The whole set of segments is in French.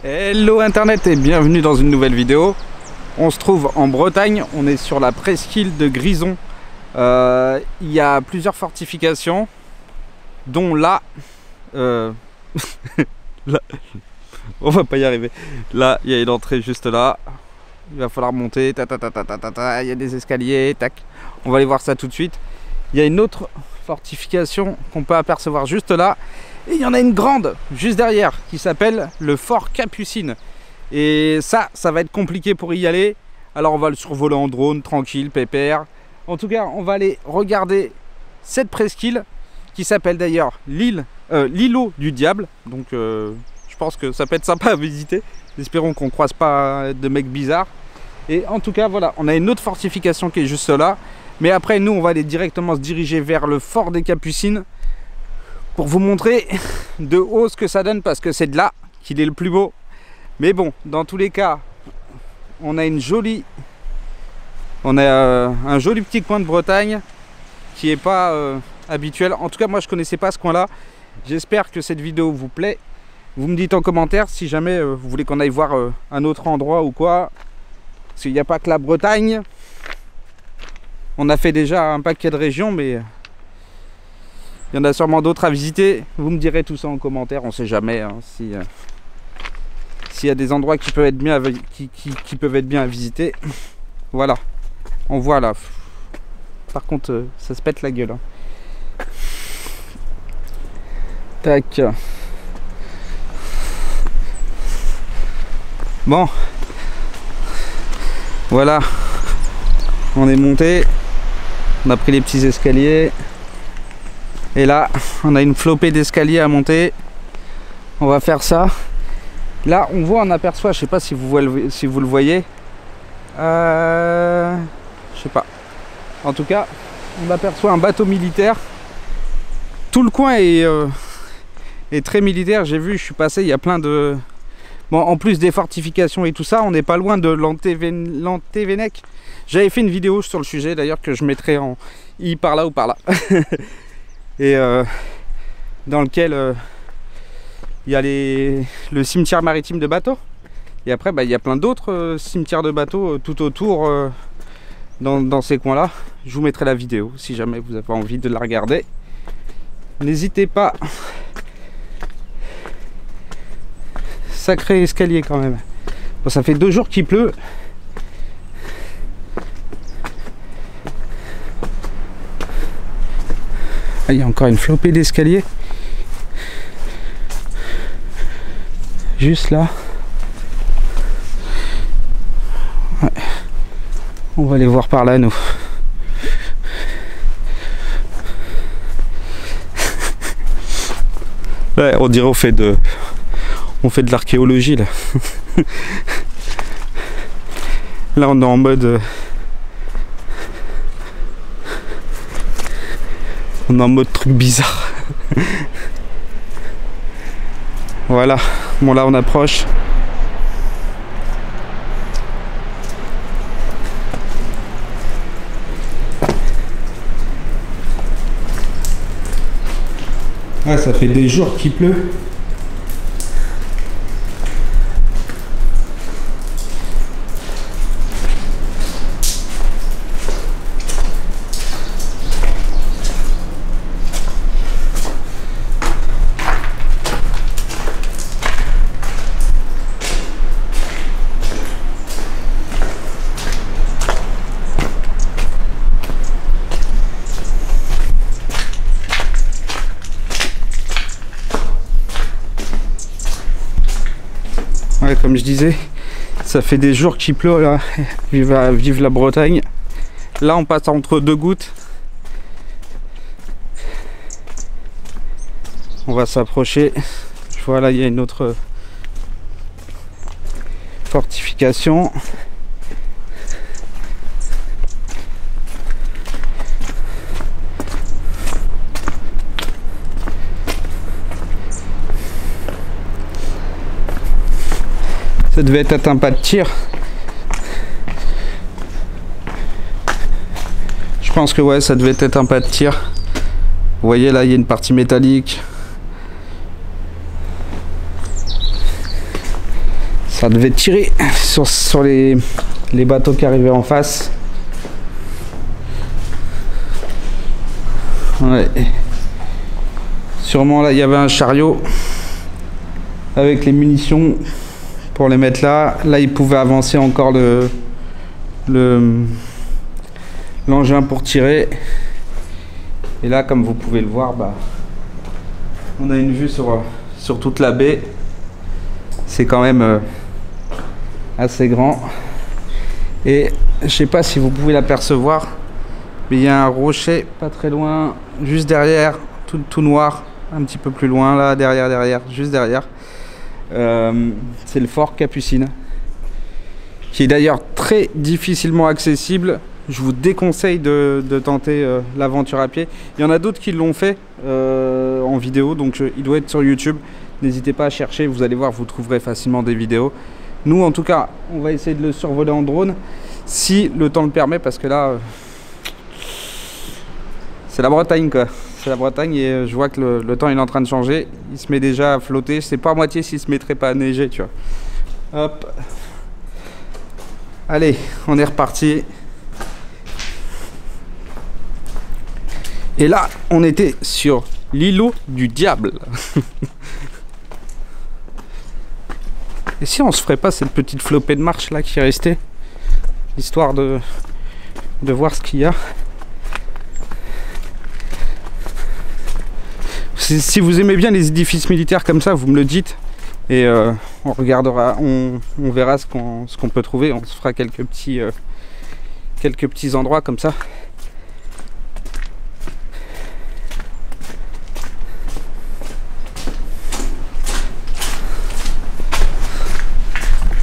Hello internet et bienvenue dans une nouvelle vidéo. On se trouve en Bretagne, on est sur la presqu'île de Grison. Il y a plusieurs fortifications, dont là, là, on va pas y arriver. Là, il y a une entrée juste là. Il va falloir monter. Il y a des escaliers. Tac. On va aller voir ça tout de suite. Il y a une autre fortification qu'on peut apercevoir juste là. Et il y en a une grande juste derrière qui s'appelle le fort Capucine. Et ça va être compliqué pour y aller. Alors on va le survoler en drone, tranquille, pépère. En tout cas, on va aller regarder cette presqu'île qui s'appelle d'ailleurs l'îlot du diable. Donc je pense que ça peut être sympa à visiter. Espérons qu'on ne croise pas de mecs bizarres. Et en tout cas, voilà, on a une autre fortification qui est juste là. Mais après, nous, on va aller directement se diriger vers le fort des Capucines pour vous montrer de haut ce que ça donne, parce que c'est de là qu'il est le plus beau. Mais bon, dans tous les cas, on a un joli petit coin de Bretagne qui n'est pas habituel. En tout cas, moi, je connaissais pas ce coin-là. J'espère que cette vidéo vous plaît. Vous me dites en commentaire si jamais vous voulez qu'on aille voir un autre endroit ou quoi. Parce qu'il n'y a pas que la Bretagne. On a fait déjà un paquet de régions, mais il y en a sûrement d'autres à visiter. Vous me direz tout ça en commentaire, on sait jamais hein, s'il y a des endroits qui peuvent être bien à visiter. Voilà, on voit là. Par contre, ça se pète la gueule. Hein. Tac. Bon. Voilà. On est monté. On a pris les petits escaliers. Et là, on a une flopée d'escaliers à monter. On va faire ça. Là, on aperçoit, je sais pas si vous le voyez. Je sais pas. En tout cas, on aperçoit un bateau militaire. Tout le coin est très militaire. J'ai vu, je suis passé, il y a plein de... Bon, en plus des fortifications et tout ça, on n'est pas loin de Lantévennec. J'avais fait une vidéo sur le sujet, d'ailleurs, que je mettrai en i par là ou par là. Et dans lequel il y a le cimetière maritime de bateaux. Et après, il y a plein d'autres cimetières de bateaux tout autour dans ces coins-là. Je vous mettrai la vidéo si jamais vous avez envie de la regarder. N'hésitez pas. Sacré escalier quand même. Bon, ça fait 2 jours qu'il pleut. Ah, il y a encore une flopée d'escaliers. Juste là. Ouais. On va aller voir par là, nous. Ouais, on dirait on fait de l'archéologie là. Là on est en mode truc bizarre. Voilà, bon là on approche. Ouais, ça fait des jours qu'il pleut. Ouais, comme je disais, ça fait des jours qu'il pleut là. Vive la Bretagne. Là, on passe entre 2 gouttes. On va s'approcher. Voilà, il y a une autre fortification. Ça devait être un pas de tir. Je pense que ouais, ça devait être un pas de tir. Vous voyez là, il y a une partie métallique. Ça devait tirer sur les bateaux qui arrivaient en face. Ouais. Sûrement là il y avait un chariot avec les munitions pour les mettre là. Là ils pouvaient avancer encore l'engin pour tirer. Et là comme vous pouvez le voir, bah, on a une vue sur toute la baie. C'est quand même assez grand. Et je sais pas si vous pouvez l'apercevoir, mais il y a un rocher pas très loin, juste derrière, tout noir, un petit peu plus loin là, derrière, juste derrière. C'est le fort Capucine, qui est d'ailleurs très difficilement accessible. Je vous déconseille de tenter l'aventure à pied. Il y en a d'autres qui l'ont fait en vidéo, donc il doit être sur YouTube. N'hésitez pas à chercher, vous allez voir, vous trouverez facilement des vidéos. Nous, en tout cas, on va essayer de le survoler en drone, si le temps le permet, parce que là, c'est la Bretagne, quoi. C'est la Bretagne et je vois que le temps il est en train de changer. Il se met déjà à flotter. Je sais pas à moitié s'il se mettrait pas à neiger, tu vois. Hop. Allez, on est reparti. Et là, on était sur l'îlot du diable. Et si on se ferait pas cette petite flopée de marche là qui est restée, histoire de voir ce qu'il y a. Si vous aimez bien les édifices militaires comme ça, vous me le dites. Et on regardera, on verra ce qu'on peut trouver. On se fera quelques petits endroits comme ça.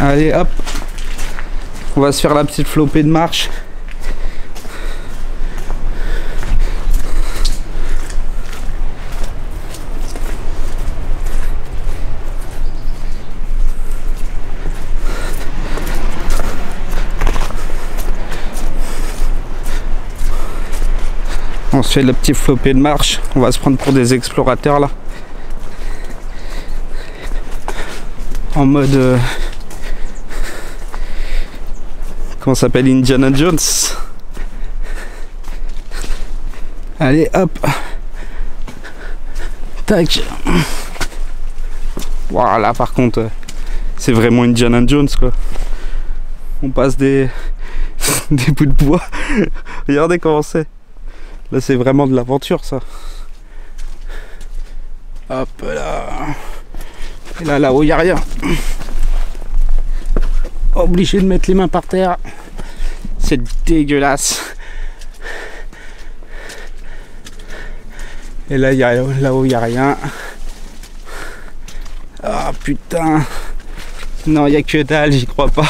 Allez hop, on va se faire la petite flopée de marche. On se fait la petite flopée de marche. On va se prendre pour des explorateurs là. En mode... comment ça s'appelle, Indiana Jones. Allez hop. Tac. Voilà, par contre, c'est vraiment Indiana Jones quoi. On passe des bouts de bois. Regardez comment c'est. Là c'est vraiment de l'aventure ça. Hop là. Et là-haut il n'y a rien. Obligé de mettre les mains par terre. C'est dégueulasse. Et là là-haut il n'y a rien. Ah putain. Non, il n'y a que dalle, j'y crois pas.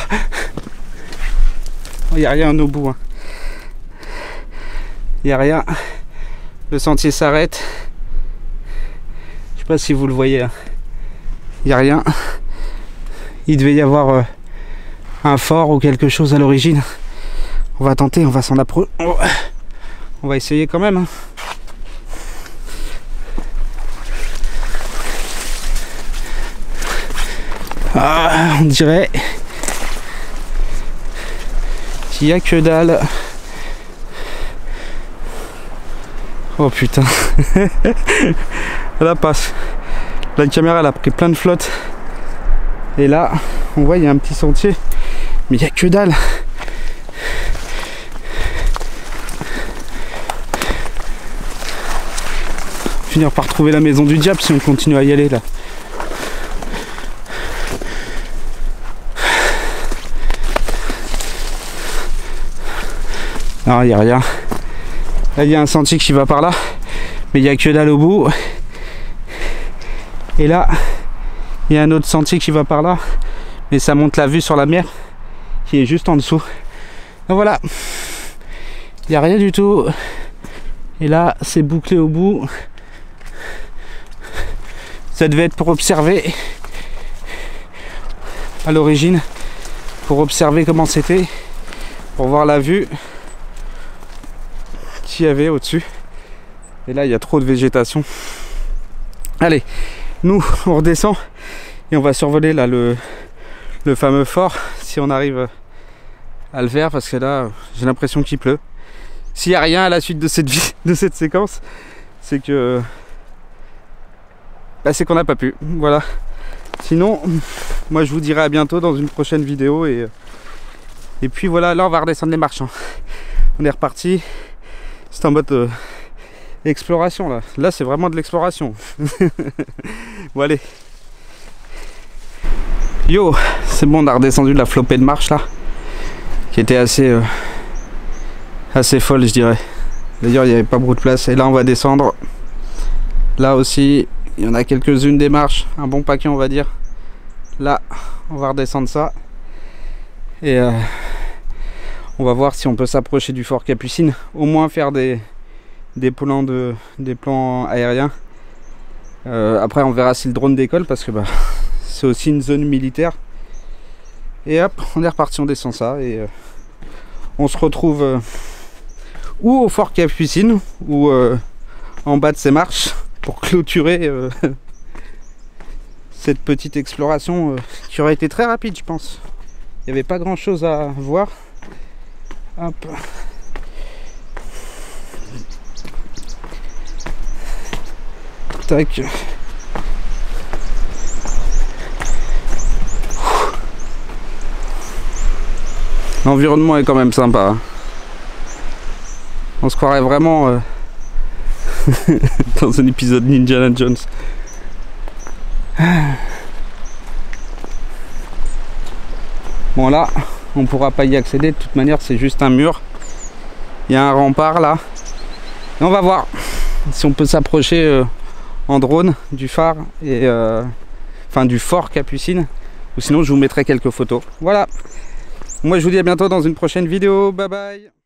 Il n'y a rien au bout. Il n'y a rien. Le sentier s'arrête. Je sais pas si vous le voyez. Il n'y a rien. Il devait y avoir un fort ou quelque chose à l'origine. On va tenter, on va s'en approcher. On va essayer quand même. Ah, on dirait qu'il n'y a que dalle. Oh putain. Là passe. La caméra elle a pris plein de flotte. Et là, on voit il y a un petit sentier. Mais il n'y a que dalle. Finir par trouver la maison du diable si on continue à y aller là. Non, il n'y a rien. Là, il y a un sentier qui va par là. Mais il n'y a que dalle au bout. Et là, il y a un autre sentier qui va par là. Mais ça monte la vue sur la mer qui est juste en dessous. Donc voilà. Il n'y a rien du tout. Et là, c'est bouclé au bout. Ça devait être pour observer à l'origine. Pour observer comment c'était. Pour voir la vue qu'il y avait au-dessus. Et là, il y a trop de végétation. Allez, nous, on redescend et on va survoler là le le fameux fort, si on arrive à le faire, parce que là j'ai l'impression qu'il pleut. S'il n'y a rien à la suite de cette séquence, c'est que c'est qu'on n'a pas pu. Voilà. Sinon, moi je vous dirai à bientôt dans une prochaine vidéo et puis voilà, là on va redescendre les marches. Hein. On est reparti. C'est en mode exploration là. Là c'est vraiment de l'exploration. Bon allez. Yo, c'est bon, on a redescendu la flopée de marche là, qui était assez folle je dirais. D'ailleurs il n'y avait pas beaucoup de place. Et là on va descendre. Là aussi il y en a quelques-unes des marches, un bon paquet on va dire. Là on va redescendre ça. Et on va voir si on peut s'approcher du fort Capucine. Au moins faire des plans aériens. Après on verra si le drone décolle parce que c'est aussi une zone militaire. Et hop, on est reparti, on descend ça et on se retrouve ou au fort Capucine ou en bas de ces marches pour clôturer cette petite exploration qui aurait été très rapide je pense. Il n'y avait pas grand chose à voir. Hop. Tac. L'environnement est quand même sympa. On se croirait vraiment dans un épisode d'Indiana Jones. Bon là, on pourra pas y accéder. De toute manière, c'est juste un mur. Il y a un rempart là. Et on va voir si on peut s'approcher en drone du phare et enfin du fort Capucine. Ou sinon, je vous mettrai quelques photos. Voilà. Moi, je vous dis à bientôt dans une prochaine vidéo. Bye bye.